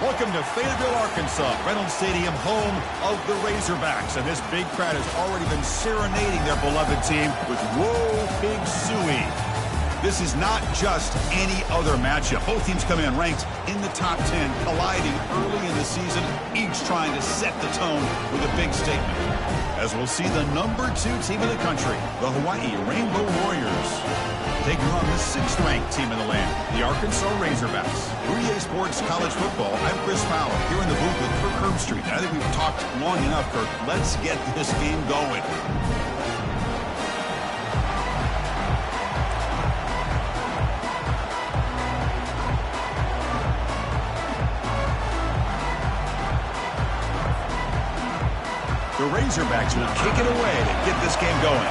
Welcome to Fayetteville, Arkansas, Reynolds Stadium, home of the Razorbacks. And this big crowd has already been serenading their beloved team with Whoa Big Suey. This is not just any other matchup. Both teams come in ranked in the top 10, colliding early in the season, each trying to set the tone with a big statement. As we'll see the #2 team in the country, the Hawaii Rainbow Warriors, taking on the 6th-ranked team in the land, the Arkansas Razorbacks. 3A Sports College Football, I'm Chris Fowler, here in the booth with Kirk Herbstreit. I think we've talked long enough, Kirk. Let's get this game going. The Razorbacks will kick it away to get this game going.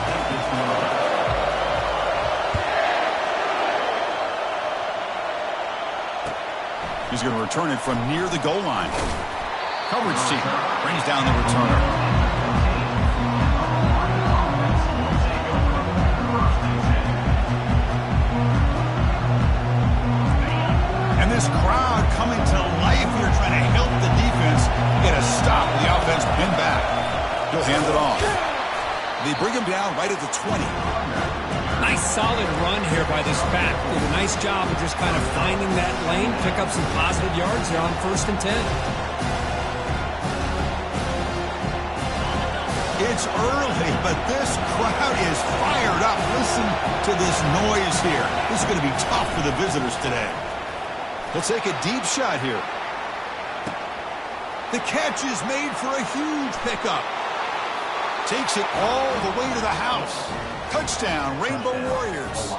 He's going to return it from near the goal line. Coverage team brings down the returner. And this crowd coming to life here, trying to help the defense get a stop. The offense pinned back. He'll hand it off. They bring him down right at the 20. Nice solid run here by this back. Did a nice job of just kind of finding that lane, pick up some positive yards there on 1st and 10. It's early, but this crowd is fired up. Listen to this noise here. This is going to be tough for the visitors today. They'll take a deep shot here. The catch is made for a huge pickup. Takes it all the way to the house. Touchdown, Rainbow Warriors.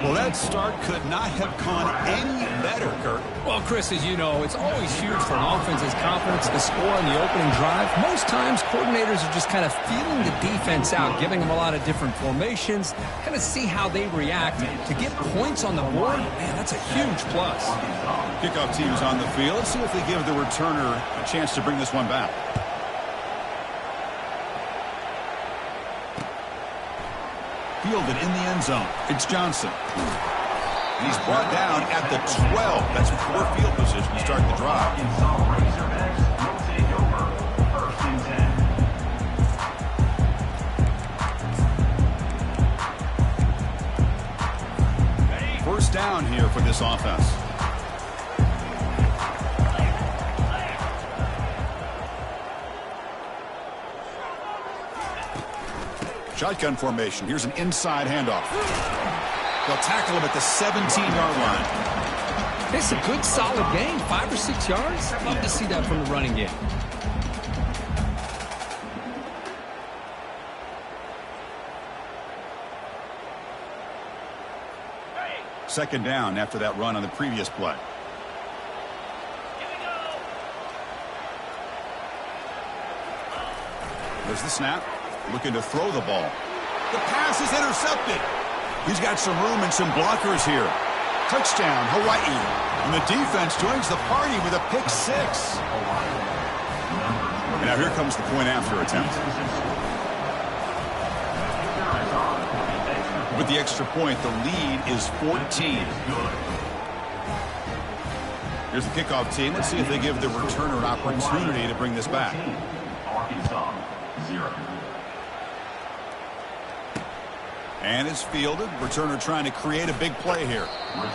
Well, that start could not have gone any better, Kirk. Well, Chris, as you know, it's always huge for an offense's confidence to score on the opening drive. Most times, coordinators are just kind of feeling the defense out, giving them a lot of different formations, kind of see how they react. To get points on the board, man, that's a huge plus. Kickoff team's on the field. Let's see if they give the returner a chance to bring this one back. Fielded in the end zone. It's Johnson. And he's brought down at the 12. That's poor field position to start the drive. First down here for this offense. Shotgun formation. Here's an inside handoff. They'll tackle him at the 17-yard line. It's a good, solid gain. 5 or 6 yards. Love to see that from the running game. Second down after that run on the previous play. There's the snap. Looking to throw the ball. The pass is intercepted. He's got some room and some blockers here. Touchdown, Hawaii. And the defense joins the party with a pick 6. And now here comes the point after attempt. With the extra point, the lead is 14. Here's the kickoff team. Let's see if they give the returner an opportunity to bring this back. Arkansas, 0. And it's fielded. Returner trying to create a big play here.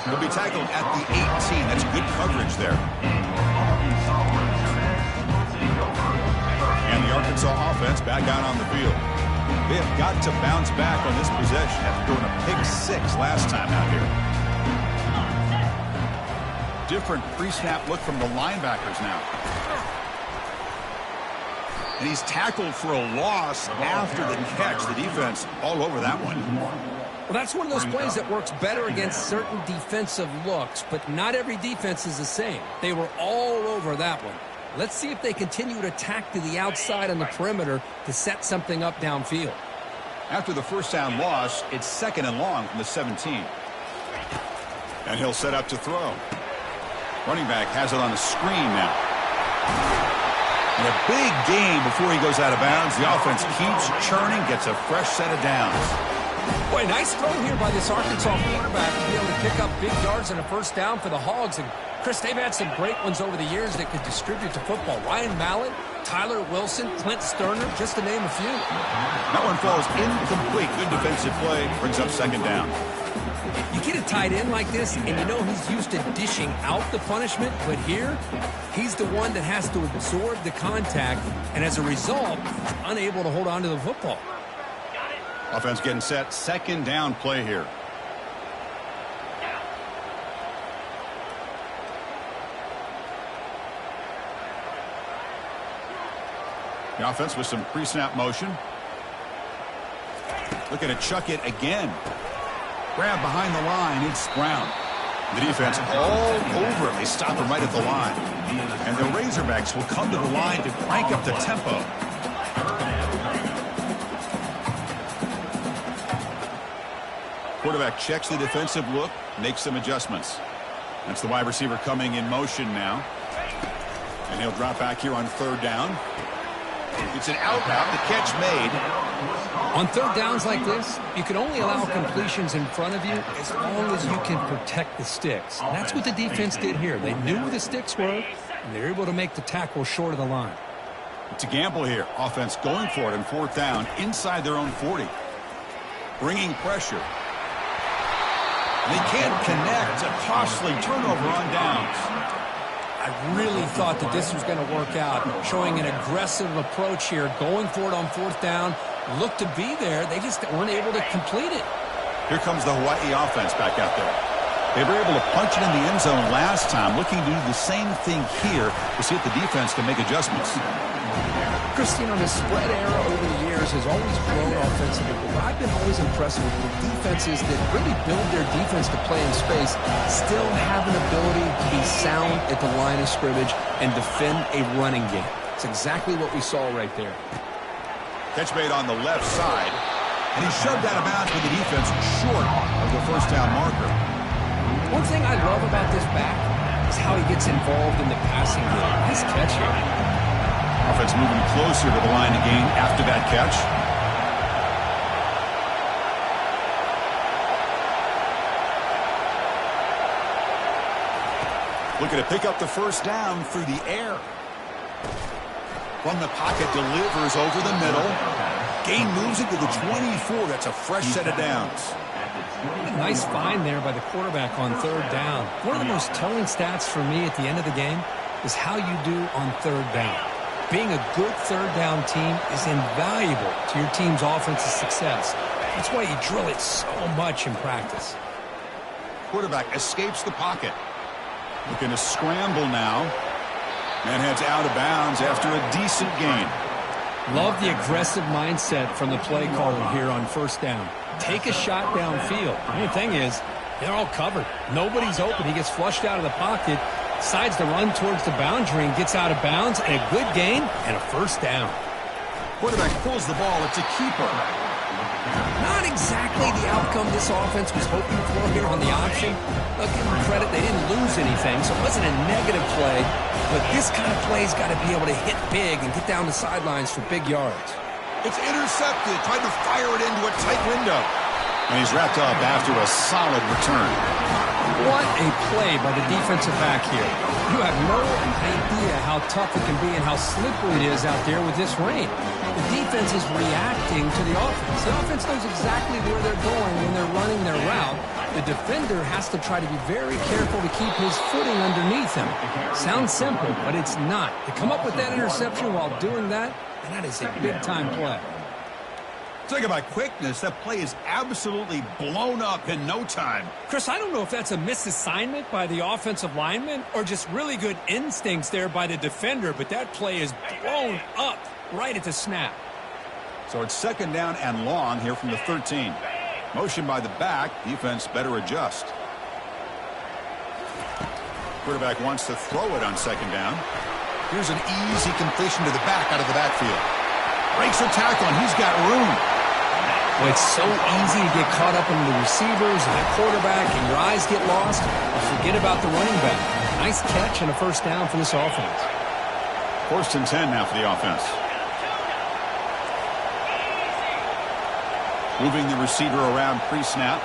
He'll be tackled at the 18. That's good coverage there. And the Arkansas offense back out on the field. They have got to bounce back on this possession after throwing a pick 6 last time out here. Different pre-snap look from the linebackers now. And he's tackled for a loss after the catch. The defense all over that one. Well, that's one of those plays that works better against certain defensive looks, but not every defense is the same. They were all over that one. Let's see if they continue to attack to the outside on the perimeter to set something up downfield. After the first down loss, it's 2nd and long from the 17. And he'll set up to throw. Running back has it on the screen now. And a big gain before he goes out of bounds. The offense keeps churning, gets a fresh set of downs. Boy, nice throw here by this Arkansas quarterback to be able to pick up big yards and a first down for the Hogs. And, Chris, they've had some great ones over the years that could distribute the football. Ryan Mallett, Tyler Wilson, Clint Sterner, just to name a few. That one falls incomplete. Good defensive play. Brings up second down. You get a tight end like this, and you know he's used to dishing out the punishment, but here, he's the one that has to absorb the contact, and as a result, he's unable to hold on to the football. Offense getting set. Second down play here. The offense with some pre-snap motion. Looking to chuck it again. Grab behind the line. It's Brown. The defense all over him. They stop him right at the line. And the Razorbacks will come to the line to crank up the tempo. Quarterback checks the defensive look, makes some adjustments. That's the wide receiver coming in motion now. And he'll drop back here on third down. It's an out route. The catch made. On third downs like this, you can only allow completions in front of you as long as you can protect the sticks. And that's what the defense did here. They knew where the sticks were, and they're able to make the tackle short of the line. It's a gamble here. Offense going for it on fourth down inside their own 40. Bringing pressure. They can't connect. A costly turnover on downs. I really thought that this was going to work out, showing an aggressive approach here, going for it on fourth down. Looked to be there. They just weren't able to complete it. Here comes the Hawaii offense back out there. They were able to punch it in the end zone last time, looking to do the same thing here to see if the defense can make adjustments. Christine, on the spread era over the years has always grown offensively, but I've been always impressed with the defenses that really build their defense to play in space, still have an ability to be sound at the line of scrimmage and defend a running game. It's exactly what we saw right there. Catch made on the left side, and he shoved out of bounds with the defense short of the first down marker. One thing I love about this back is how he gets involved in the passing game. Nice catch here. Offense moving closer to the line of gain after that catch. Looking to pick up the first down through the air. From the pocket, delivers over the middle. Gain moves into the 24. That's a fresh set of downs. Nice find there by the quarterback on third down. One of the most telling stats for me at the end of the game is how you do on third down. Being a good third down team is invaluable to your team's offensive success. That's why you drill it so much in practice. Quarterback escapes the pocket. Looking to scramble now. And heads out of bounds after a decent gain. Love the aggressive mindset from the play caller here on first down. Take a shot downfield. The only thing is, they're all covered. Nobody's open. He gets flushed out of the pocket, decides to run towards the boundary and gets out of bounds, and a good gain and a first down. Quarterback pulls the ball. It's a keeper. Not exactly the outcome this offense was hoping for here on the option. I'll give them credit, they didn't lose anything, so it wasn't a negative play. But this kind of play's got to be able to hit big and get down the sidelines for big yards. It's intercepted, tried to fire it into a tight window. And he's wrapped up after a solid return. What a play by the defensive back here. You have no idea how tough it can be and how slippery it is out there with this rain. The defense is reacting to the offense. The offense knows exactly where they're going when they're running their route. The defender has to try to be very careful to keep his footing underneath him. Sounds simple, but it's not. To come up with that interception while doing that, and that is a big-time play. Talking about quickness, that play is absolutely blown up in no time. Chris, I don't know if that's a misassignment by the offensive lineman or just really good instincts there by the defender, but that play is blown up right at the snap. So it's second down and long here from the 13. Motion by the back. Defense better adjust. Quarterback wants to throw it on second down. Here's an easy completion to the back out of the backfield. Breaks a tackle, and he's got room. Well, it's so easy to get caught up in the receivers and the quarterback, and your eyes get lost. You forget about the running back. Nice catch and a first down for this offense. First and 10 now for the offense. Moving the receiver around pre-snap.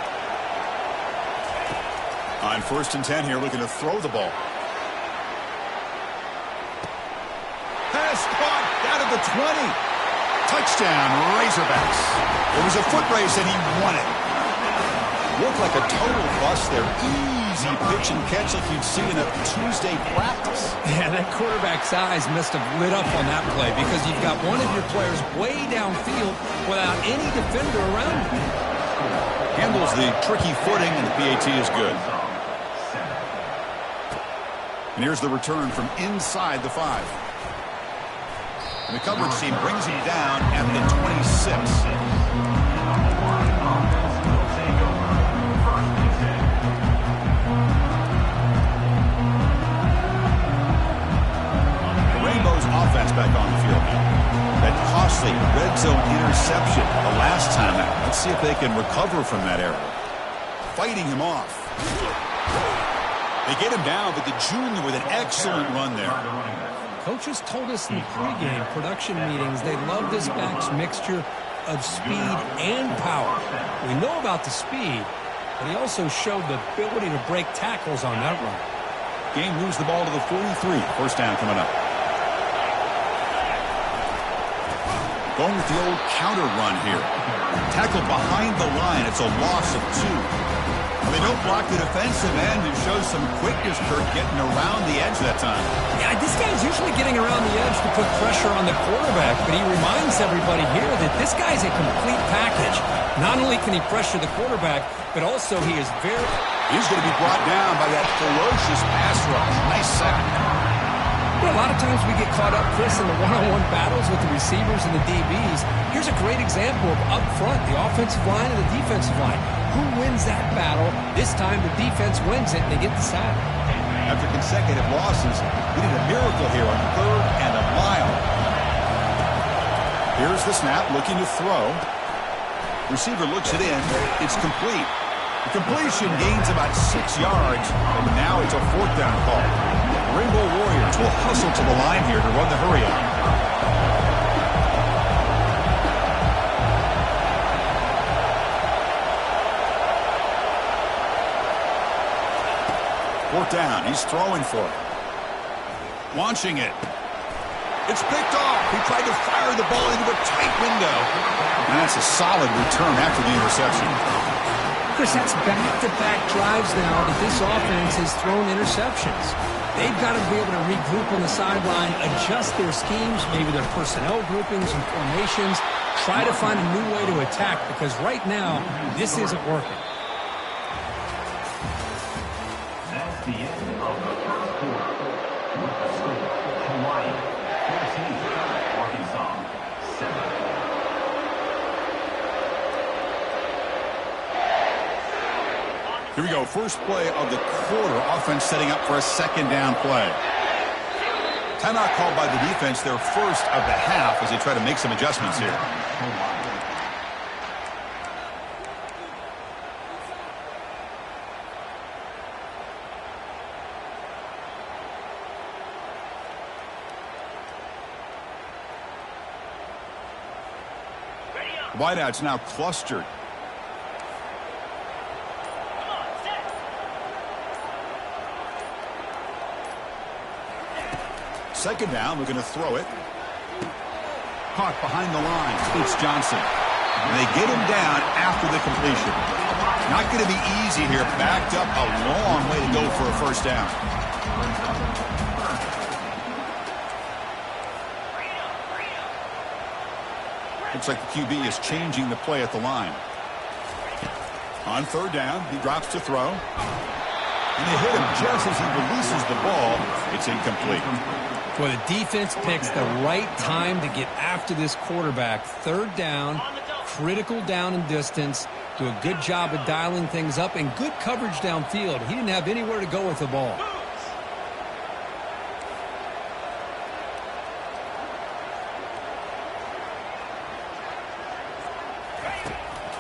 On 1st and 10 here, looking to throw the ball. Pass caught down at the 20. Touchdown, Razorbacks. It was a foot race, and he won it. Looked like a total bust there. Easy pitch and catch like you'd see in a Tuesday practice. Yeah, that quarterback's eyes must have lit up on that play because you've got one of your players way downfield without any defender around him. Handles the tricky footing, and the PAT is good. And here's the return from inside the 5. And the coverage team brings him down at the 26. Offense back on the field. That costly red zone interception the last time out. Let's see if they can recover from that error. Fighting him off. They get him down, but the junior with an excellent run there. Coaches told us in the pregame production meetings they love this back's mixture of speed and power. We know about the speed, but he also showed the ability to break tackles on that run. Game moves the ball to the 43. First down coming up. Going with the old counter run here. Tackled behind the line. It's a loss of 2. Well, they don't block the defensive end and show some quickness, Kirk, getting around the edge that time. Yeah, this guy's usually getting around the edge to put pressure on the quarterback, but he reminds everybody here that this guy's a complete package. Not only can he pressure the quarterback, but also he is very... He's going to be brought down by that ferocious pass rush. Nice sack. Well, a lot of times we get caught up, Chris, in the one-on-one battles with the receivers and the DBs. Here's a great example of up front, the offensive line and the defensive line. Who wins that battle? This time the defense wins it and they get the sack. After consecutive losses, we need a miracle here on 3rd and a mile. Here's the snap, looking to throw. Receiver looks it in. It's complete. The completion gains about 6 yards, and now it's a 4th down call. Rainbow Warriors will hustle to the line here to run the hurry up. 4th down. He's throwing for it. Launching it. It's picked off. He tried to fire the ball into a tight window. And that's a solid return after the interception. Chris, that's back-to-back drives now that this offense has thrown interceptions. They've got to be able to regroup on the sideline, adjust their schemes, maybe their personnel groupings and formations, try to find a new way to attack because right now, this isn't working. That's the end of the first quarter. With the score, Hawaii 14, Arkansas 7. Here we go, first play of the quarter. Offense setting up for a 2nd down play. Timeout called by the defense, their first of the half as they try to make some adjustments here. Wideouts now clustered. Second down, we're going to throw it. Caught behind the line. It's Johnson. And they get him down after the completion. Not going to be easy here. Backed up a long way to go for a first down. Looks like the QB is changing the play at the line. On 3rd down, he drops to throw. And they hit him just as he releases the ball. It's incomplete. Well, the defense picks the right time to get after this quarterback. 3rd down, critical down and distance. Do a good job of dialing things up and good coverage downfield. He didn't have anywhere to go with the ball.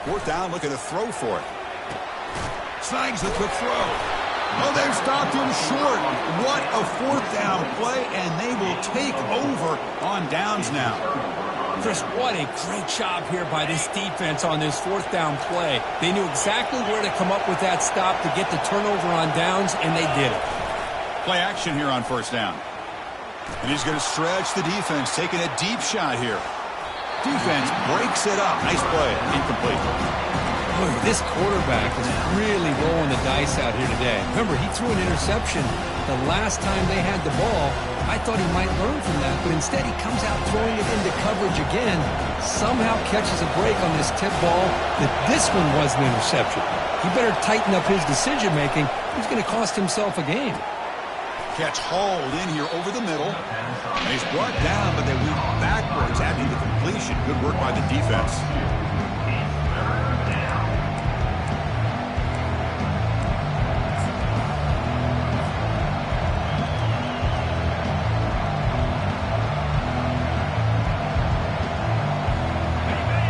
Fourth down, looking to throw for it. Snags the quick throw. Oh, they've stopped him short. What a 4th down play, and they will take over on downs now. Chris, what a great job here by this defense on this fourth down play. They knew exactly where to come up with that stop to get the turnover on downs, and they did it. Play action here on first down. And he's going to stretch the defense, taking a deep shot here. Defense breaks it up. Nice play. Incomplete. Boy, this quarterback is really rolling the dice out here today. Remember, he threw an interception the last time they had the ball. I thought he might learn from that, but instead he comes out throwing it into coverage again. Somehow catches a break on this tip ball that this one was an interception. He better tighten up his decision-making. He's going to cost himself a game. Catch hauled in here over the middle. And he's brought down, but they went backwards after the completion. Good work by the defense.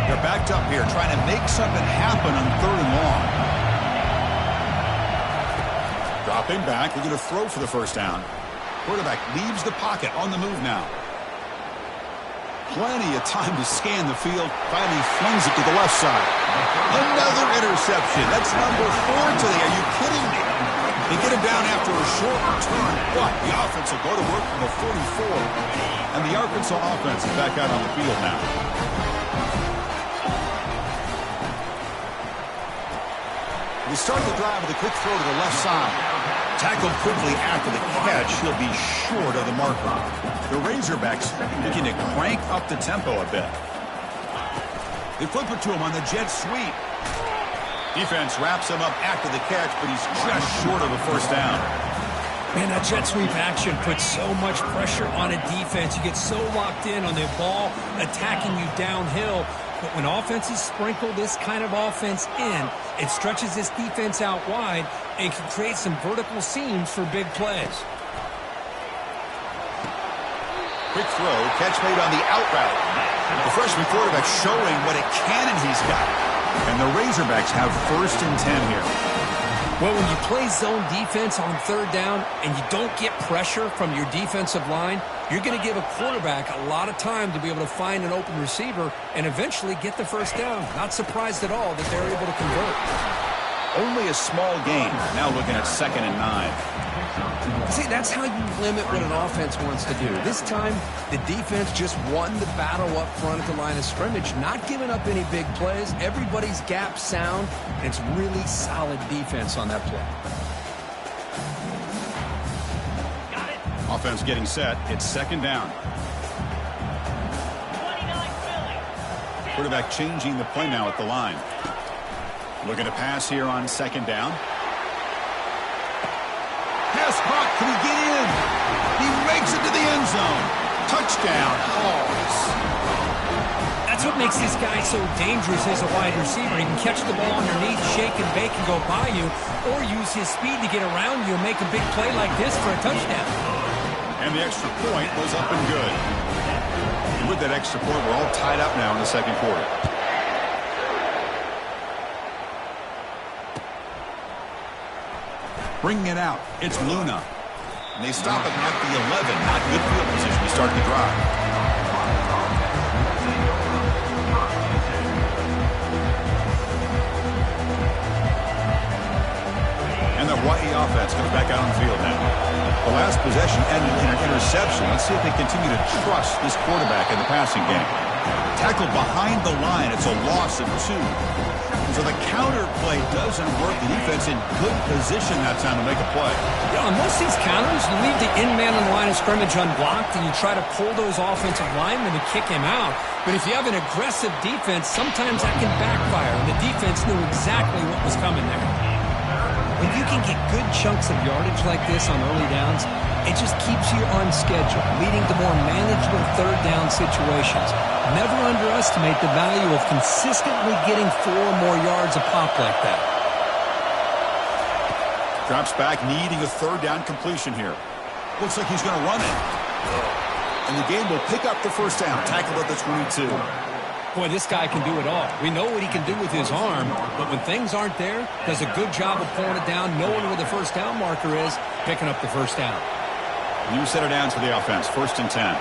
They're backed up here, trying to make something happen on 3rd and long. Dropping back, they're going to throw for the first down. Quarterback leaves the pocket on the move now. Plenty of time to scan the field. Finally flings it to the left side. Another interception. That's number 4 today. Are you kidding me? They get him down after a short return. But the offense will go to work from the 44. And the Arkansas offense is back out on the field now. We start the drive with a quick throw to the left side. Tackled quickly after the catch. He'll be short of the marker. The Razorbacks looking to crank up the tempo a bit. They flip it to him on the jet sweep. Defense wraps him up after the catch, but he's just short of the first down. Man, that jet sweep action puts so much pressure on a defense. You get so locked in on the ball attacking you downhill. But when offenses sprinkle this kind of offense in, it stretches this defense out wide and can create some vertical seams for big plays. Quick throw, catch made on the out route. The freshman quarterback showing what a cannon he's got. And the Razorbacks have 1st and 10 here. Well, when you play zone defense on 3rd down and you don't get pressure from your defensive line, you're going to give a quarterback a lot of time to be able to find an open receiver and eventually get the first down. Not surprised at all that they're able to convert. Only a small gain. Now looking at 2nd and 9. See, that's how you limit what an offense wants to do. This time, the defense just won the battle up front at the line of scrimmage, not giving up any big plays. Everybody's gap sound, and it's really solid defense on that play. Offense getting set. It's 2nd down. Quarterback changing the play now at the line. Looking to pass here on 2nd down. Pass caught. Can he get in? He makes it to the end zone. Touchdown, Hawks. That's what makes this guy so dangerous as a wide receiver. He can catch the ball underneath, shake and bake and go by you, or use his speed to get around you and make a big play like this for a touchdown. And the extra point was up and good. And with that extra point, we're all tied up now in the 2nd quarter. Bringing it out, it's Luna. And they stop him at the 11. Not good field position to start the drive. And the Hawaii offense comes back out on the field now. The last possession ended in an interception. Let's see if they continue to trust this quarterback in the passing game. Tackled behind the line. It's a loss of 2. So the counter play doesn't work. The defense in good position that time to make a play. Yeah, on most of these counters, you leave the in man on the line of scrimmage unblocked, and you try to pull those offensive linemen to kick him out. But if you have an aggressive defense, sometimes that can backfire, and the defense knew exactly what was coming there. When you can get good chunks of yardage like this on early downs, it just keeps you on schedule, leading to more manageable 3rd down situations. Never underestimate the value of consistently getting 4 or more yards a pop like that. Drops back, needing a 3rd down completion here. Looks like he's going to run it. And the game will pick up the first down. Tackled at the 22. Boy, this guy can do it all. We know what he can do with his arm, but when things aren't there, does a good job of pulling it down, knowing where the first down marker is, picking up the first down. New set of downs for the offense. 1st and 10.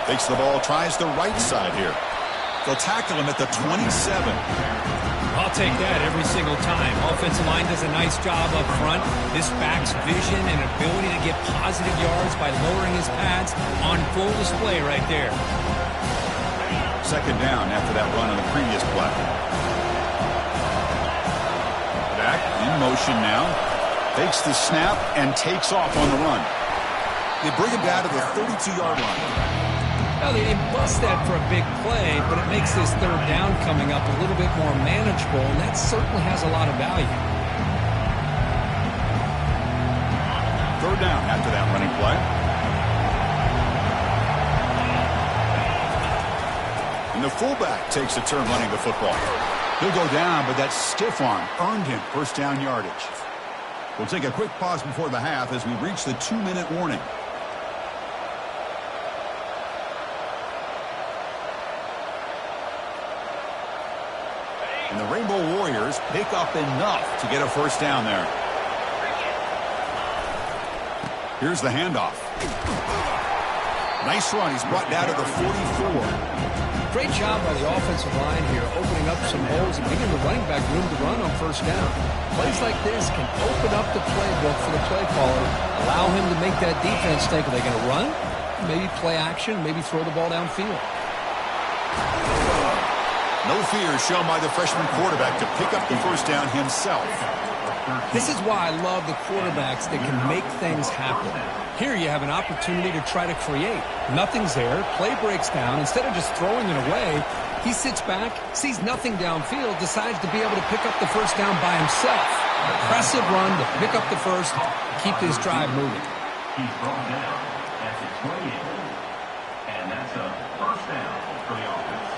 Takes the ball, tries the right side here. They'll tackle him at the 27. I'll take that every single time. Offensive line does a nice job up front. This back's vision and ability to get positive yards by lowering his pads on full display right there. Second down after that run on the previous play. Back in motion now. Takes the snap and takes off on the run. They bring him down to the 32-yard line. Well, they didn't bust that for a big play, but it makes this third down coming up a little bit more manageable, and that certainly has a lot of value. Third down after that running play. And the fullback takes a turn running the football. He'll go down, but that stiff arm earned him first down yardage. We'll take a quick pause before the half as we reach the 2-minute warning. And the Rainbow Warriors pick up enough to get a first down there. Here's the handoff. Nice run. He's brought down to the 44. Great job by the offensive line here, opening up some holes and giving the running back room to run on first down. Plays like this can open up the playbook for the play caller, allow him to make that defense think, are they going to run? Maybe play action, maybe throw the ball downfield. No fear shown by the freshman quarterback to pick up the first down himself. This is why I love the quarterbacks that can make things happen. Here you have an opportunity to try to create. Nothing's there. Play breaks down. Instead of just throwing it away, he sits back, sees nothing downfield, decides to be able to pick up the first down by himself. Impressive run to pick up the first, keep this drive moving. He's brought down at the 28. And that's a first down for the offense.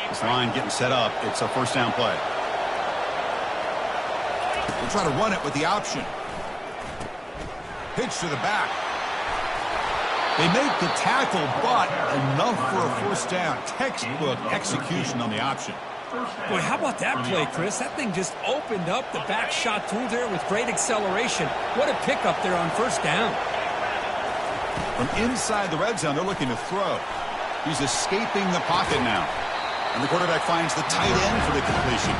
This line getting set up. It's a first down play. We'll try to run it with the option. Pitch to the back. They make the tackle, but enough for a first down. Textbook execution on the option. Boy, how about that play, Chris? That thing just opened up. The back shot through there with great acceleration. What a pickup there on first down. From inside the red zone, they're looking to throw. He's escaping the pocket now. And the quarterback finds the tight end for the completion.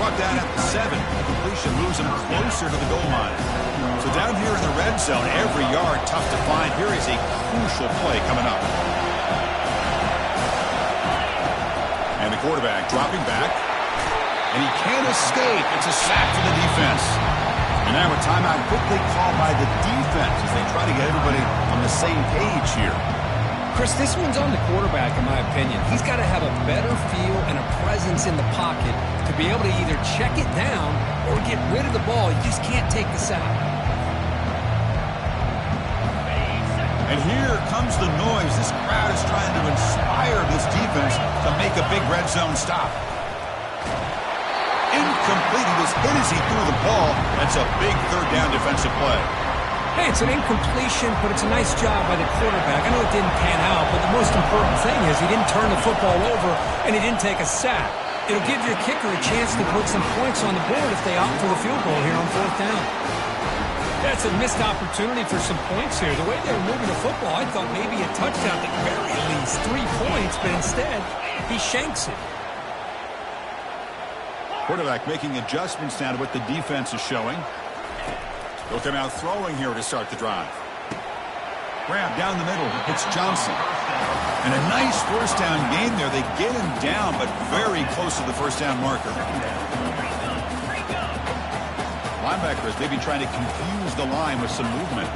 Brought down at the 7. The completion moves him closer to the goal line. So down here in the red zone, every yard tough to find. Here is a crucial play coming up. And the quarterback dropping back. And he can't escape. It's a sack for the defense. And now a timeout quickly called by the defense as they try to get everybody on the same page here. Chris, this one's on the quarterback, in my opinion. He's got to have a better feel and a presence in the pocket to be able to either check it down or get rid of the ball. You just can't take the sack. And here comes the noise. This crowd is trying to inspire this defense to make a big red zone stop. Incomplete. He was hit as he threw the ball. That's a big third down defensive play. Hey, it's an incompletion, but it's a nice job by the quarterback. I know it didn't pan out, but the most important thing is he didn't turn the football over and he didn't take a sack. It'll give your kicker a chance to put some points on the board if they opt for the field goal here on fourth down. That's a missed opportunity for some points here. The way they were moving the football, I thought maybe a touchdown at the very least, 3 points, but instead he shanks it. Quarterback making adjustments now to what the defense is showing. They'll come out throwing here to start the drive. Grab down the middle. It's Johnson. And a nice first down game there. They get him down, but very close to the first down marker. Linebackers maybe trying to confuse the line with some movement.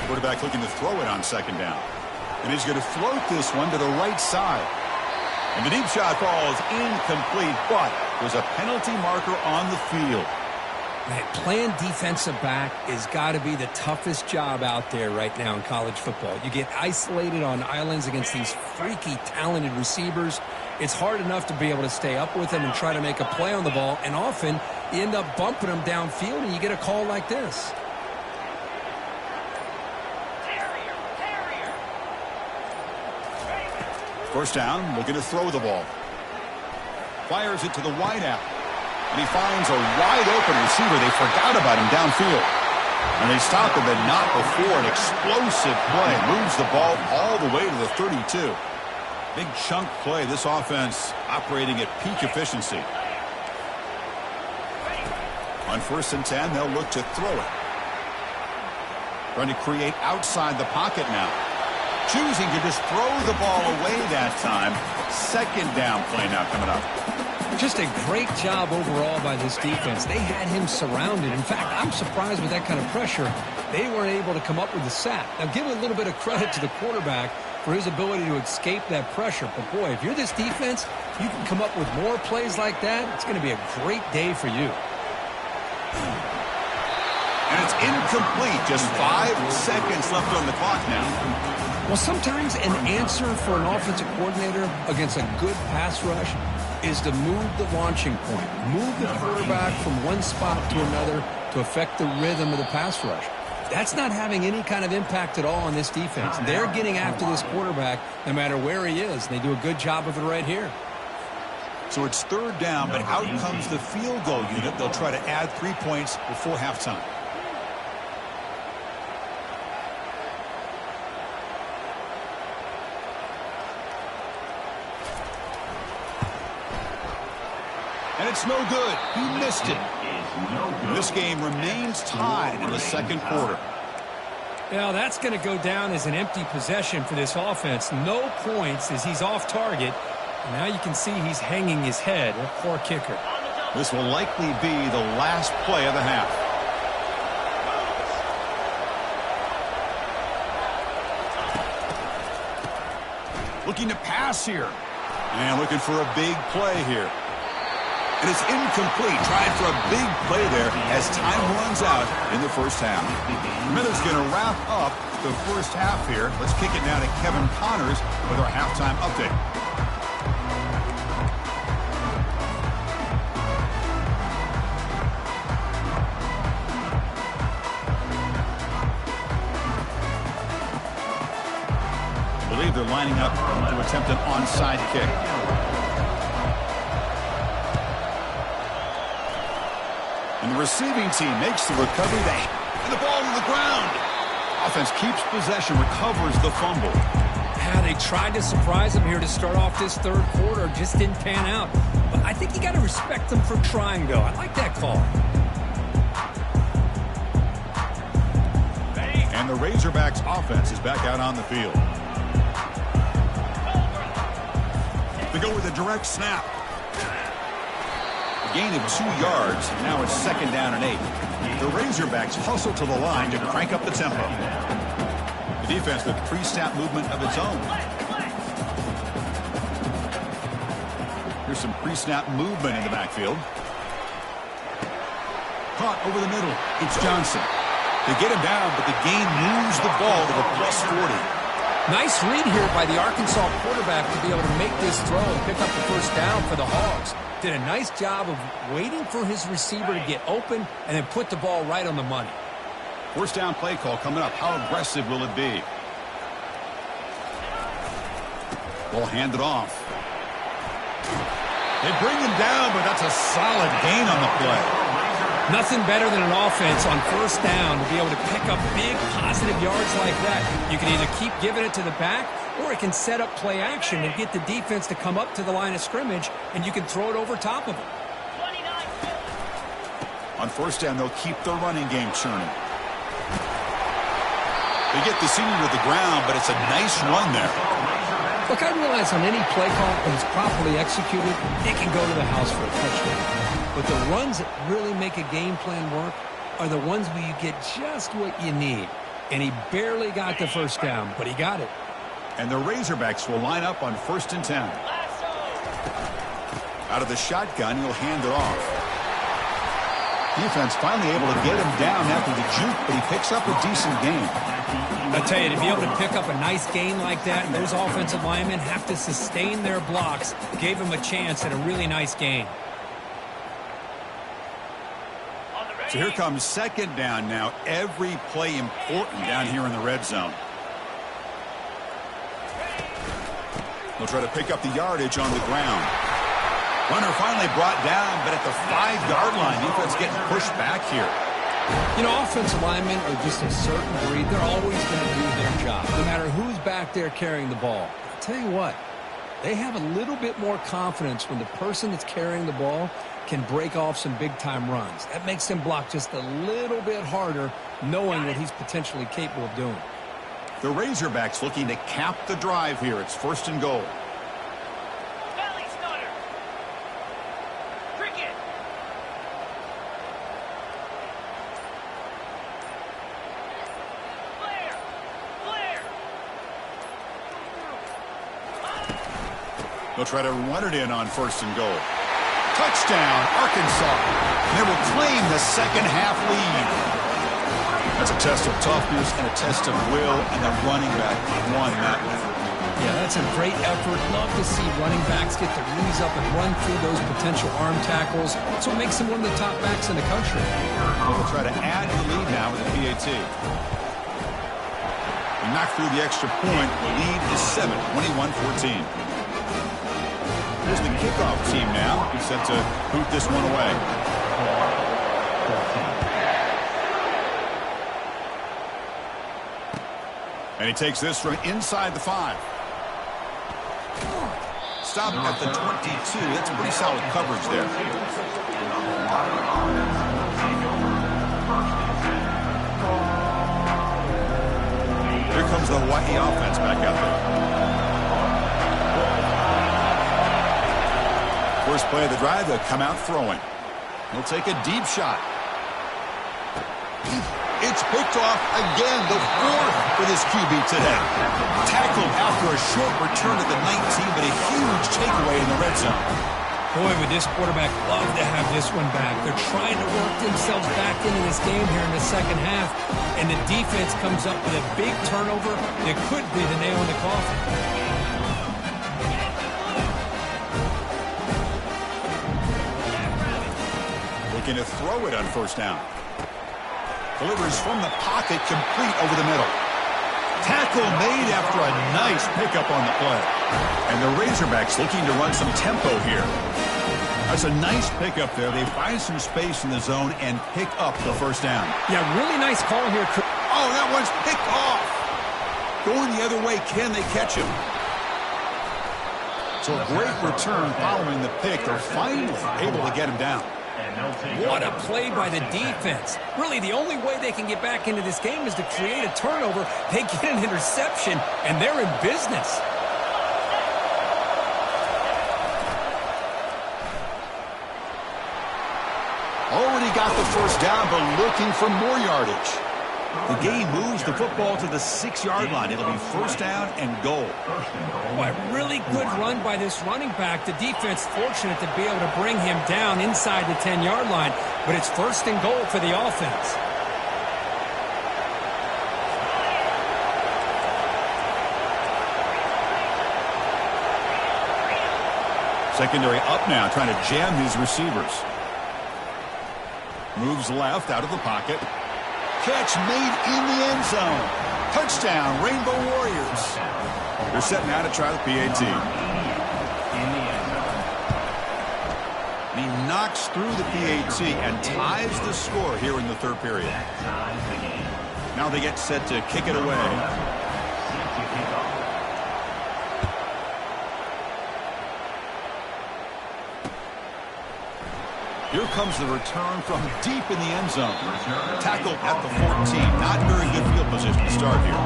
Quarterback looking to throw it on second down. And he's going to float this one to the right side. And the deep shot falls incomplete, but there's a penalty marker on the field. Man, playing defensive back has got to be the toughest job out there right now in college football. You get isolated on islands against these freaky, talented receivers. It's hard enough to be able to stay up with them and try to make a play on the ball, and often you end up bumping them downfield and you get a call like this. First down, looking to throw the ball. Fires it to the wideout. And he finds a wide-open receiver. They forgot about him downfield. And they stopped him, but not before an explosive play. Moves the ball all the way to the 32. Big chunk play. This offense operating at peak efficiency. On 1st and 10, they'll look to throw it. Trying to create outside the pocket now. Choosing to just throw the ball away that time. 2nd down play now coming up. Just a great job overall by this defense. They had him surrounded. In fact, I'm surprised with that kind of pressure. They weren't able to come up with the sack. Now, give a little bit of credit to the quarterback for his ability to escape that pressure. But, boy, if you're this defense, you can come up with more plays like that. It's going to be a great day for you. And it's incomplete. Just 5 seconds left on the clock now. Well, sometimes an answer for an offensive coordinator against a good pass rush is to move the launching point, move the quarterback from one spot to another to affect the rhythm of the pass rush. That's not having any kind of impact at all on this defense. They're getting after this quarterback no matter where he is. They do a good job of it right here. So it's 3rd down, but out comes the field goal unit. They'll try to add 3 points before halftime. And it's no good. He missed it. This game remains tied in the 2nd quarter. Now, that's going to go down as an empty possession for this offense. No points as he's off target. And now you can see he's hanging his head. A poor kicker. This will likely be the last play of the half. Looking to pass here. And looking for a big play here. And it's incomplete. Trying for a big play there as time runs out in the 1st half. Miller's going to wrap up the 1st half here. Let's kick it now to Kevin Connors with our halftime update. I believe they're lining up to attempt an onside kick. And the receiving team makes the recovery. And the ball to the ground. Offense keeps possession, recovers the fumble. Yeah, they tried to surprise him here to start off this 3rd quarter. Just didn't pan out. But I think you got to respect them for trying, though. I like that call. And the Razorbacks offense is back out on the field. They go with a direct snap. Gain of 2 yards. Now it's 2nd down and 8. The Razorbacks hustle to the line to crank up the tempo. The defense with pre-snap movement of its own. Here's some pre-snap movement in the backfield. Caught over the middle. It's Johnson. They get him down, but the gain moves the ball to the +40. Nice read here by the Arkansas quarterback to be able to make this throw and pick up the 1st down for the Hogs. Did a nice job of waiting for his receiver to get open and then put the ball right on the money. 1st down play call coming up. How aggressive will it be? Ball handed off. They bring him down, but that's a solid gain on the play. Nothing better than an offense on 1st down to be able to pick up big positive yards like that. You can either keep giving it to the back or it can set up play action and get the defense to come up to the line of scrimmage, and you can throw it over top of them. On 1st down, they'll keep their running game churning. They get the senior to the ground, but it's a nice run there. Look, I realize on any play call, when it's properly executed, it can go to the house for a touchdown. But the runs that really make a game plan work are the ones where you get just what you need. And he barely got the 1st down, but he got it. And the Razorbacks will line up on 1st and 10. Out of the shotgun, he'll hand it off. Defense finally able to get him down after the juke, but he picks up a decent gain. I tell you, to be able to pick up a nice gain like that, and those offensive linemen have to sustain their blocks, gave him a chance at a really nice gain. So here comes 2nd down now. Every play important down here in the red zone. They'll try to pick up the yardage on the ground. Runner finally brought down, but at the 5-yard line, defense getting pushed back here. You know, offensive linemen are just a certain breed. They're always going to do their job, no matter who's back there carrying the ball. I'll tell you what, they have a little bit more confidence when the person that's carrying the ball can break off some big-time runs. That makes them block just a little bit harder, knowing what he's potentially capable of doing. The Razorbacks looking to cap the drive here. It's 1st and goal. They'll try to run it in on 1st and goal. Touchdown, Arkansas. They will claim the second-half lead. That's a test of toughness and a test of will, and the running back won that one. Yeah, that's a great effort. Love to see running backs get their knees up and run through those potential arm tackles. That's what makes them one of the top backs in the country. They'll try to add to the lead now with a PAT. They knock through the extra point. The lead is 7, 21-14. Here's the kickoff team now. He's set to boot this one away. And he takes this from inside the 5. Stop at the 22. That's pretty solid coverage there. Here comes the Hawaii offense back out there. First play of the drive, they'll come out throwing. He'll take a deep shot. It's picked off again, the 4th for this QB today. Tackled after a short return at the 19, but a huge takeaway in the red zone. Boy, would this quarterback love to have this one back. They're trying to work themselves back into this game here in the second half, and the defense comes up with a big turnover that could be the nail in the coffin. Looking to throw it on 1st down. Delivers from the pocket, complete over the middle. Tackle made after a nice pickup on the play. And the Razorbacks looking to run some tempo here. That's a nice pickup there. They find some space in the zone and pick up the 1st down. Yeah, really nice call here. Oh, that one's picked off. Going the other way, can they catch him? So a great return following the pick. They're finally able to get him down. What a play by the defense. Really, the only way they can get back into this game is to create a turnover. They get an interception, and they're in business. Already got the 1st down, but looking for more yardage. The game moves the football to the 6-yard line. It'll be 1st down and goal. Boy, really good run by this running back. The defense fortunate to be able to bring him down inside the 10-yard line, but it's 1st and goal for the offense. Secondary up now, trying to jam his receivers. Moves left out of the pocket. Catch made in the end zone. Touchdown, Rainbow Warriors. They're set now to try the PAT. He knocks through the PAT and ties the score here in the 3rd period. Now they get set to kick it away. Here comes the return from deep in the end zone. Tackled at the 14. Not very good field position to start here.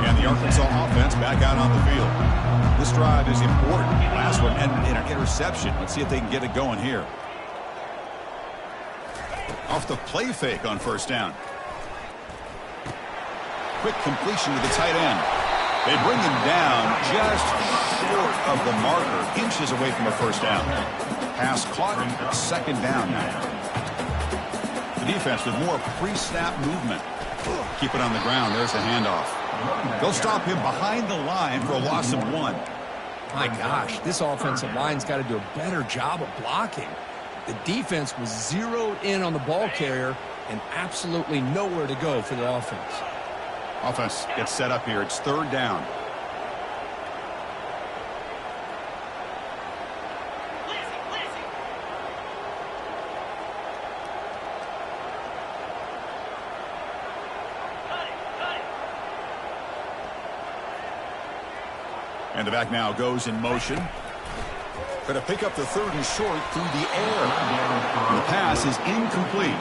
And the Arkansas offense back out on the field. This drive is important. Last one ended in an interception. Let's see if they can get it going here. Off the play fake on 1st down. Quick completion to the tight end. They bring him down just short of the marker, inches away from a 1st down. Pass caught, 2nd down now. The defense with more pre-snap movement. Keep it on the ground. There's the handoff. They'll stop him behind the line for a loss of 1. My gosh, this offensive line's got to do a better job of blocking. The defense was zeroed in on the ball carrier and absolutely nowhere to go for the offense. Offense gets set up here. It's 3rd down. And the back now goes in motion. Going to pick up the third and short through the air. And the pass is incomplete.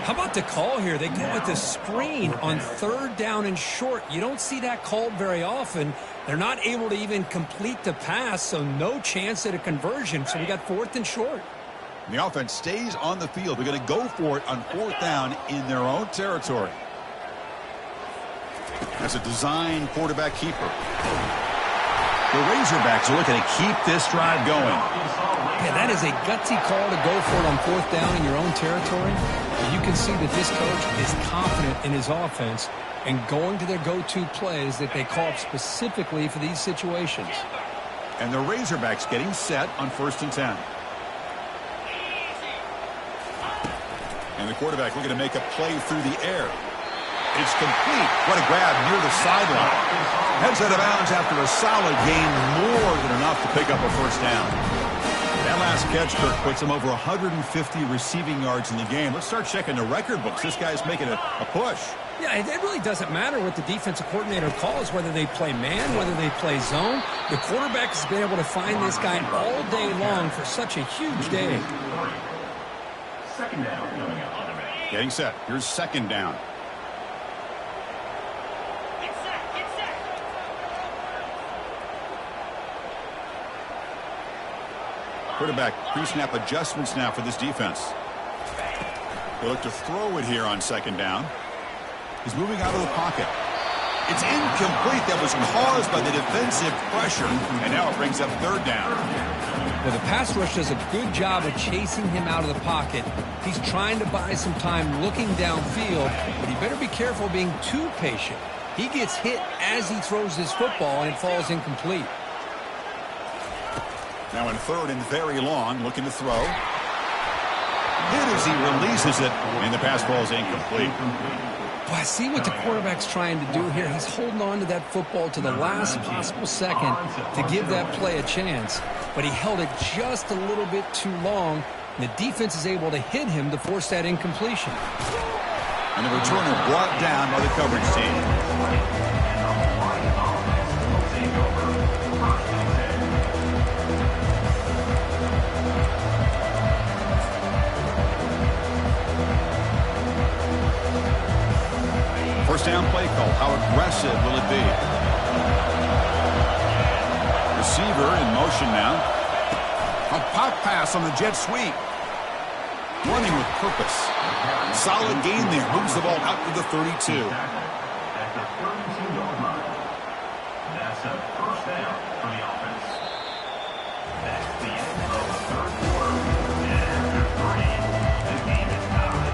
How about the call here? They go with the screen on third down and short. You don't see that called very often. They're not able to even complete the pass, so no chance at a conversion. So we got fourth and short. And the offense stays on the field. They're going to go for it on fourth down in their own territory. That's a design quarterback keeper. The Razorbacks are looking to keep this drive going. Yeah, that is a gutsy call to go for it on fourth down in your own territory. You can see that this coach is confident in his offense and going to their go-to plays that they call up specifically for these situations. And the Razorbacks getting set on 1st and 10. And the quarterback looking to make a play through the air. It's complete. What a grab near the sideline. Heads out of bounds after a solid gain, more than enough to pick up a first down. That last catch, Kirk, puts him over 150 receiving yards in the game. Let's start checking the record books. This guy's making a push. Yeah, it really doesn't matter what the defensive coordinator calls, whether they play man, whether they play zone. The quarterback has been able to find this guy all day long for such a huge day. Second down coming up. Getting set. Here's second down. Quarterback pre-snap adjustments now for this defense. They look to throw it here on second down. He's moving out of the pocket. It's incomplete. That was caused by the defensive pressure, and now it brings up third down. Well, the pass rush does a good job of chasing him out of the pocket. He's trying to buy some time looking downfield, but he better be careful being too patient. He gets hit as he throws this football, and it falls incomplete. Now in third and very long, looking to throw. Hit as he releases it, and the pass falls incomplete. Well, I see what the quarterback's trying to do here. He's holding on to that football to the last possible second to give that play a chance. But he held it just a little bit too long, and the defense is able to hit him to force that incompletion. And the returner brought down by the coverage team. First down play call. How aggressive will it be? Receiver in motion now. A pop pass on the jet sweep. Running with purpose. Solid gain there. Moves the ball out to the 32. At the 32-yard line. That's a first down for the offense. That's the end of the third quarter. And after 3, the game is tied.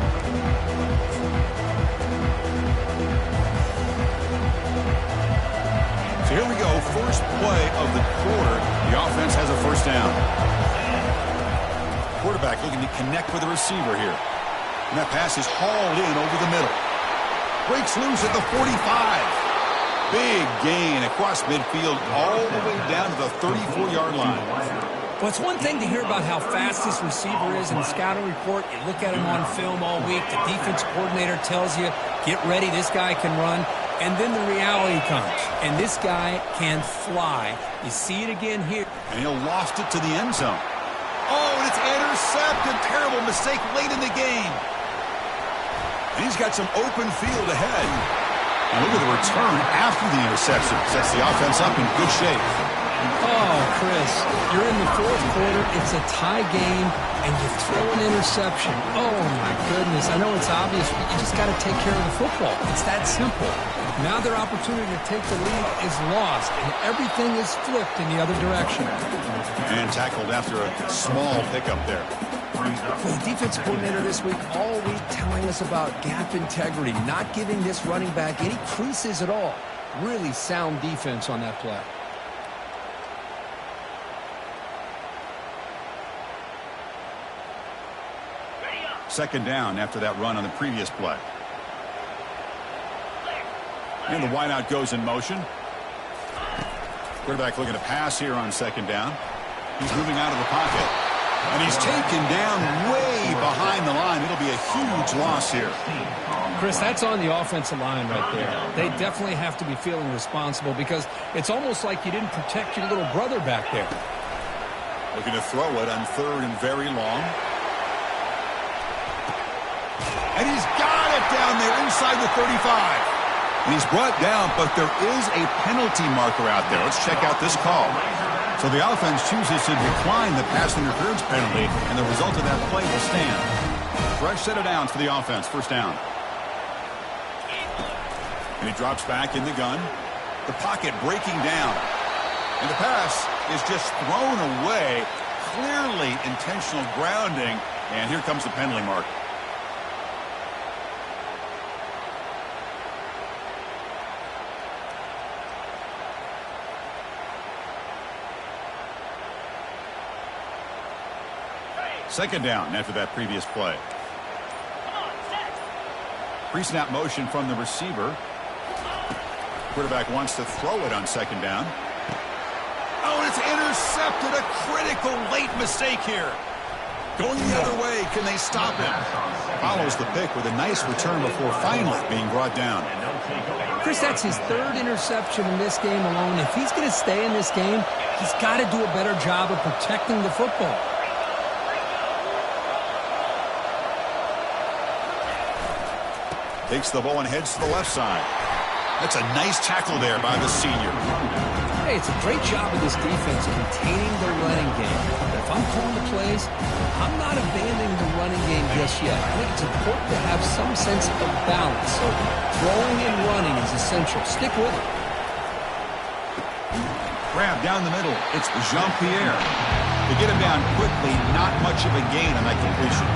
So here we go. First play of the quarter. The offense has a first down. Quarterback looking to connect with the receiver here. And that pass is hauled in over the middle. Breaks loose at the 45. Big gain across midfield all the way down to the 34-yard line. Well, it's one thing to hear about how fast this receiver is in the scouting report. You look at him on film all week. The defense coordinator tells you, get ready, this guy can run. And then the reality comes. And this guy can fly. You see it again here. And he'll lost it to the end zone. Oh, and it's intercepted. Terrible mistake late in the game. And he's got some open field ahead. And look at the return after the interception. Sets the offense up in good shape. Oh, Chris, you're in the fourth quarter. It's a tie game, and you throw an interception. Oh, my goodness. I know it's obvious, but you just got to take care of the football. It's that simple. Now their opportunity to take the lead is lost, and everything is flipped in the other direction. And tackled after a small pickup there. Well, the defense coordinator this week, all week telling us about gap integrity, not giving this running back any creases at all. Really sound defense on that play. Second down after that run on the previous play. And the wideout goes in motion. Quarterback looking to pass here on second down. He's moving out of the pocket. And he's taken down way behind the line. It'll be a huge loss here. Chris, that's on the offensive line right there. They definitely have to be feeling responsible because it's almost like you didn't protect your little brother back there. Looking to throw it on 3rd and very long. And he's got it down there inside the 35. And he's brought down, but there is a penalty marker out there. Let's check out this call. So the offense chooses to decline the pass interference penalty, and the result of that play will stand. Fresh set of downs for the offense. First down. And he drops back in the gun. The pocket breaking down. And the pass is just thrown away. Clearly intentional grounding. And here comes the penalty mark. Second down after that previous play. Pre-snap motion from the receiver. Quarterback wants to throw it on second down. Oh, it's intercepted. A critical late mistake here. Going the other way. Can they stop him? Follows the pick with a nice return before finally being brought down. Chris, that's his 3rd interception in this game alone. If he's going to stay in this game, he's got to do a better job of protecting the football. Takes the ball and heads to the left side. That's a nice tackle there by the senior. Hey, it's a great job of this defense containing the running game. But if I'm calling the plays, I'm not abandoning the running game just yet. I think it's important to have some sense of balance. So throwing and running is essential. Stick with it. Grab down the middle. It's Jean-Pierre. To get him down quickly, not much of a gain on that completion.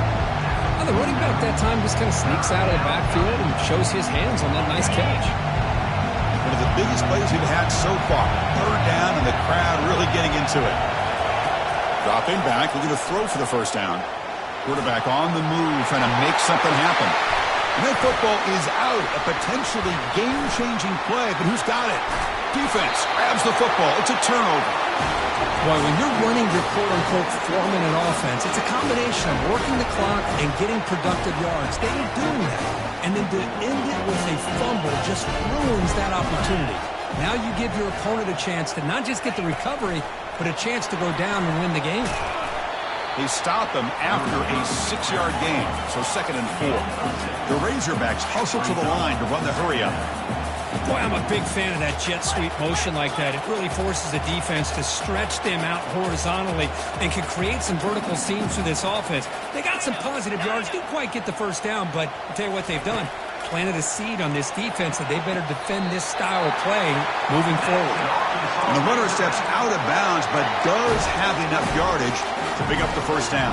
The running back that time just kind of sneaks out of the backfield and shows his hands on that nice catch. One of the biggest plays we've had so far. 3rd down and the crowd really getting into it. Dropping back, looking to throw for the first down. Quarterback on the move, trying to make something happen. And that football is out. A potentially game-changing play, but who's got it? Defense grabs the football. It's a turnover. Boy, when you're running your quote-unquote 4-minute offense, it's a combination of working the clock and getting productive yards. They ain't doing that. And then to end it with a fumble just ruins that opportunity. Now you give your opponent a chance to not just get the recovery, but a chance to go down and win the game. They stop him after a 6-yard gain, so 2nd and 4. The Razorbacks hustle to the line to run the hurry-up. Boy, I'm a big fan of that jet sweep motion like that. It really forces the defense to stretch them out horizontally and can create some vertical seams through this offense. They got some positive yards, didn't quite get the first down, but I'll tell you what they've done. Planted a seed on this defense that they better defend this style of play moving forward. And the runner steps out of bounds, but does have enough yardage to pick up the first down.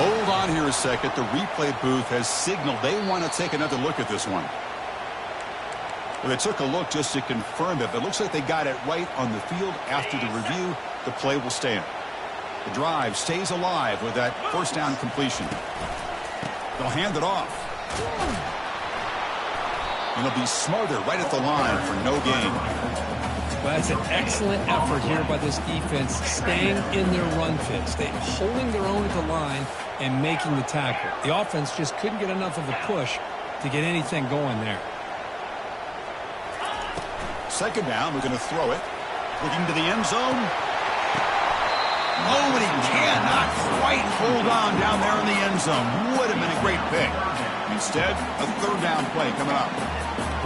Hold on here a second. The replay booth has signaled they want to take another look at this one. Well, they took a look just to confirm it, but it looks like they got it right on the field. After the review, the play will stand. The drive stays alive with that first down completion. They'll hand it off. And they'll be smarter right at the line for no gain. Well, that's an excellent effort here by this defense, staying in their run fit, holding their own at the line and making the tackle. The offense just couldn't get enough of a push to get anything going there. Second down, we're going to throw it. Looking to the end zone. Oh, and he cannot quite hold on down there in the end zone. Would have been a great pick. Instead, a 3rd down play coming up.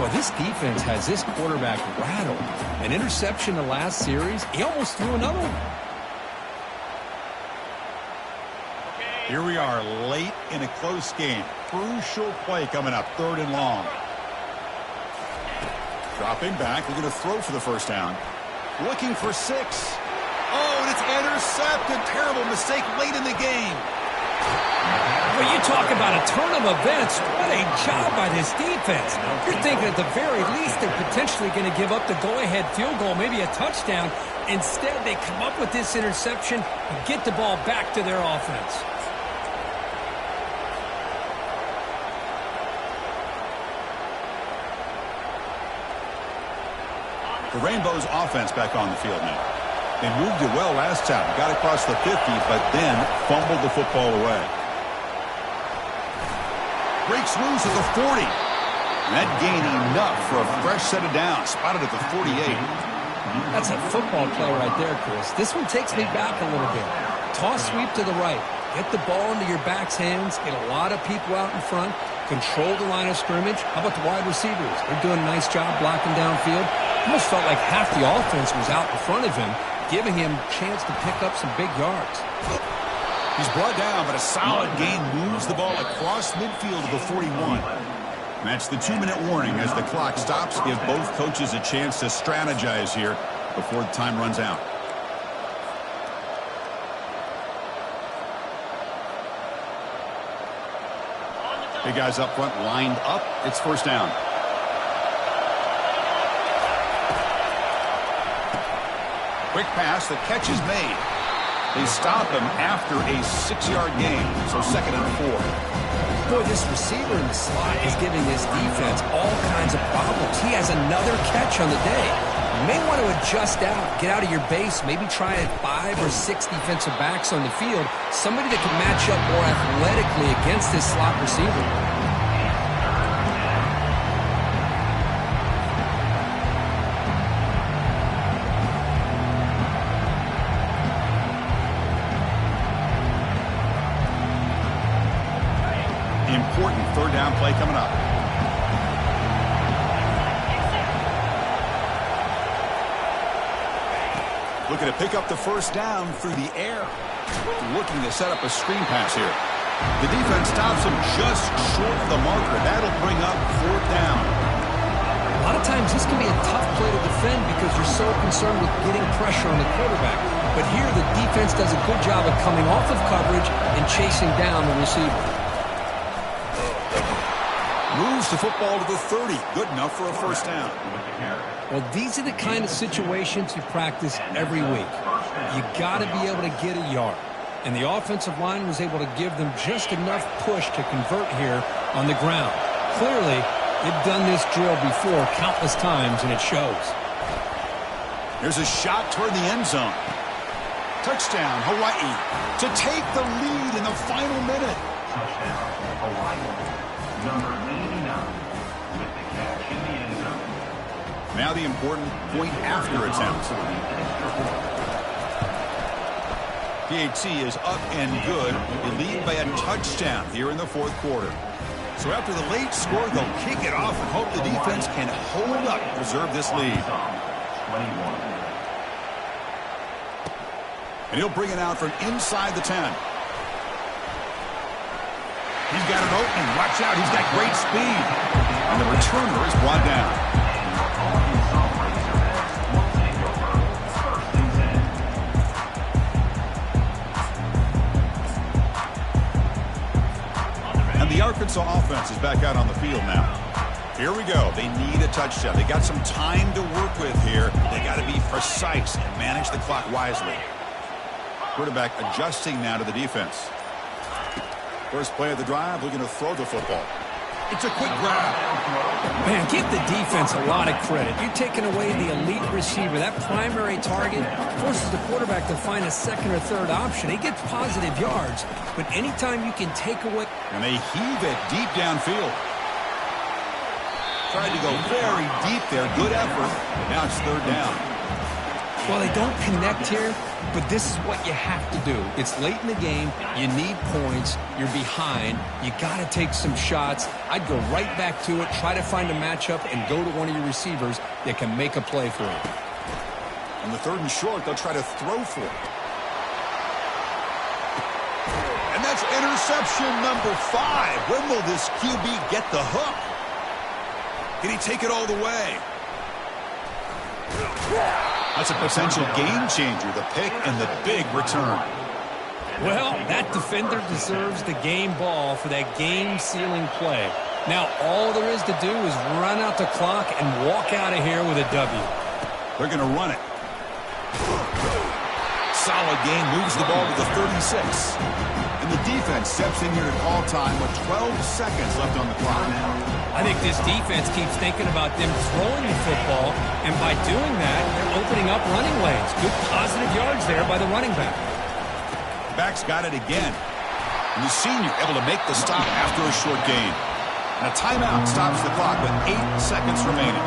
Well, this defense has this quarterback rattled. An interception the last series. He almost threw another one. Here we are late in a close game. Crucial play coming up. 3rd and long. Dropping back. We're going to throw for the first down. Looking for 6. Oh, and it's intercepted. Terrible mistake late in the game. Well, you talk about a turn of events. What a job by this defense. You're thinking at the very least they're potentially going to give up the go-ahead field goal, maybe a touchdown. Instead, they come up with this interception and get the ball back to their offense. The Rainbows offense back on the field now. They moved it well last time. Got across the 50, but then fumbled the football away. Breaks loose at the 40. And that gained enough for a fresh set of downs. Spotted at the 48. That's a football play right there, Chris. This one takes me back a little bit. Toss sweep to the right. Get the ball into your back's hands. Get a lot of people out in front. Control the line of scrimmage. How about the wide receivers? They're doing a nice job blocking downfield. Almost felt like half the offense was out in front of him, giving him a chance to pick up some big yards. He's brought down, but a solid gain moves the ball across midfield to the 41. That's the 2-minute warning as the clock stops. Give both coaches a chance to strategize here before the time runs out. Big guys up front lined up. It's first down. Quick pass. The catch is made. They stop him after a 6-yard gain. So 2nd and 4. Boy, this receiver in the slot is giving this defense all kinds of problems. He has another catch on the day. You may want to adjust out, get out of your base, maybe try 5 or 6 defensive backs on the field, somebody that can match up more athletically against this slot receiver. Important 3rd down play coming up. Looking to pick up the first down through the air. Looking to set up a screen pass here. The defense stops him just short of the marker. That'll bring up 4th down. A lot of times this can be a tough play to defend because you're so concerned with getting pressure on the quarterback. But here the defense does a good job of coming off of coverage and chasing down the receiver. Moves the football to the 30. Good enough for a first down. Well, these are the kind of situations you practice every week. You got to be able to get a yard. And the offensive line was able to give them just enough push to convert here on the ground. Clearly, they've done this drill before countless times, and it shows. There's a shot toward the end zone. Touchdown, Hawaii, to take the lead in the final minute. Touchdown, Hawaii. Number 89 with the catch in the end zone. Now the important point after attempt. PAT is up and good. They lead by a touchdown here in the 4th quarter. So after the late score, they'll kick it off and hope the defense can hold up and preserve this lead. 21. And he'll bring it out from inside the 10. He's got an opening. Watch out. He's got great speed. And the returner is brought down. And the Arkansas offense is back out on the field now. Here we go. They need a touchdown. They got some time to work with here. They got to be precise and manage the clock wisely. Quarterback adjusting now to the defense. First play of the drive, looking to throw the football. It's a quick grab. Man, give the defense a lot of credit. You're taking away the elite receiver. That primary target forces the quarterback to find a 2nd or 3rd option. He gets positive yards, but anytime you can take away... And they heave it deep downfield. Tried to go very deep there. Good effort. Now it's 3rd down. Well, they don't connect here, but this is what you have to do. It's late in the game. You need points. You're behind. You got to take some shots. I'd go right back to it, try to find a matchup, and go to one of your receivers that can make a play for you. On the 3rd and short, they'll try to throw for it. And that's interception number 5. When will this QB get the hook? Can he take it all the way? That's a potential game changer, the pick and the big return. Well, that defender deserves the game ball for that game-sealing play. Now, all there is to do is run out the clock and walk out of here with a W. They're going to run it. solid game, moves the ball to the 36. And the defense steps in here to call time with 12 seconds left on the clock. I think this defense keeps thinking about them throwing the football, and by doing that, they're opening up running lanes. Good positive yards there by the running back. Back's got it again. And the senior able to make the stop after a short gain. And a timeout stops the clock with 8 seconds remaining.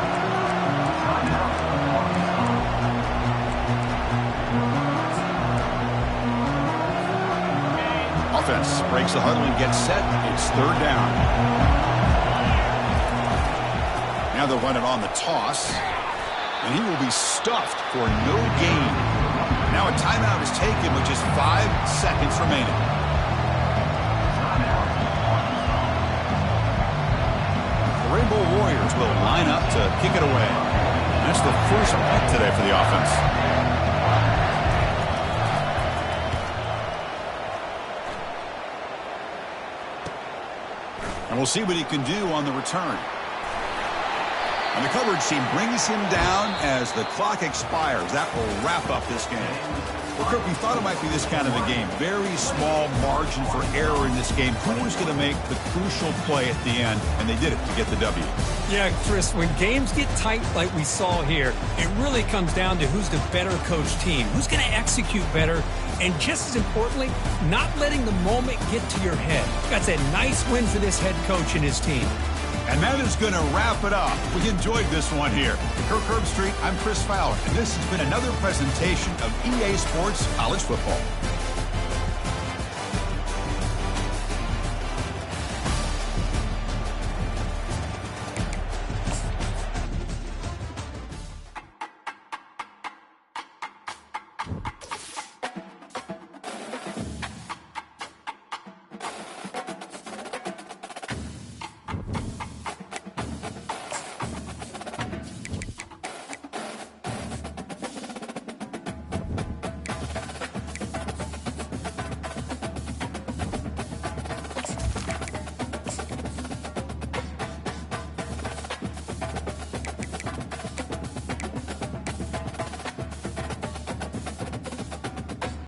Offense breaks the huddle and gets set. It's third down. Now they'll run it on the toss. And he will be stuffed for no gain. Now a timeout is taken with just 5 seconds remaining. The Rainbow Warriors will line up to kick it away. That's the first punt today for the offense. And we'll see what he can do on the return. And the coverage team brings him down as the clock expires. That will wrap up this game. Well, Kirk, we thought it might be this kind of a game. Very small margin for error in this game. Who was going to make the crucial play at the end? And they did it to get the W. Yeah, Chris, when games get tight like we saw here, it really comes down to who's the better coached team, who's going to execute better, and just as importantly, not letting the moment get to your head. That's a nice win for this head coach and his team. And that is going to wrap it up. We enjoyed this one here. Kirk Herbstreit, I'm Chris Fowler, and this has been another presentation of EA Sports College Football.